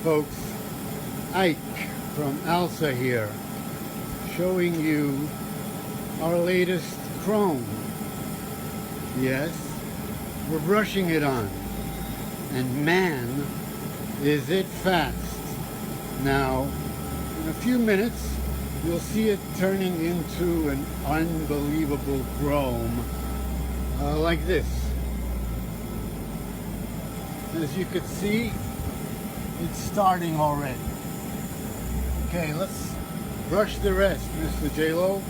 folks, Ike from Alsa here, showing you our latest Chrome. Yes, we're brushing it on, and man, is it fast. Now, in a few minutes, you'll see it turning into an unbelievable Chrome, like this. As you can see, it's starting already. Okay, let's brush the rest, Mr. J-Lo.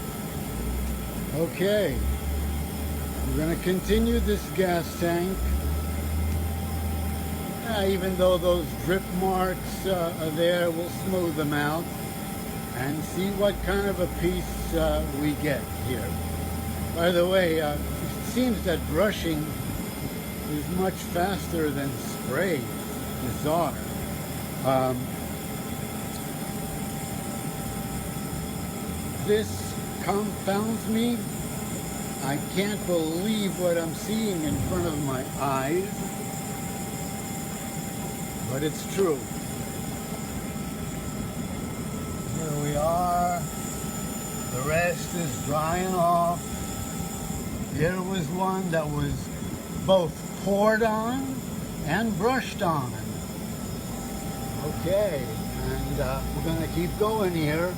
Okay, we're going to continue this gas tank. Even though those drip marks are there, we'll smooth them out and see what kind of a piece we get here. By the way, it seems that brushing is much faster than spray. Bizarre. This confounds me. I can't believe what I'm seeing in front of my eyes, but it's true. Here we are. The rest is drying off. Here was one that was both poured on and brushed on. Okay, and we're going to keep going here.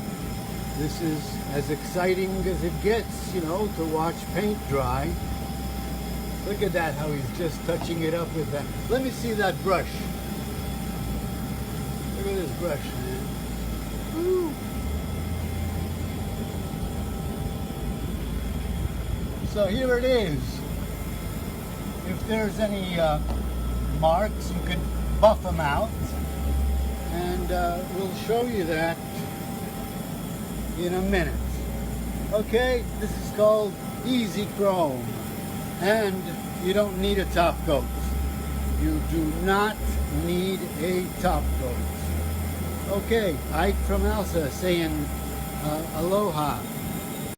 This is as exciting as it gets, you know, to watch paint dry. Look at that, how he's just touching it up with that. Let me see that brush. Look at this brush, man. Woo. So here it is. If there's any marks, you can buff them out. And we'll show you that in a minute. Okay, this is called Easy Chrome. And you don't need a top coat. You do not need a top coat. Okay, Ike from Alsa saying aloha.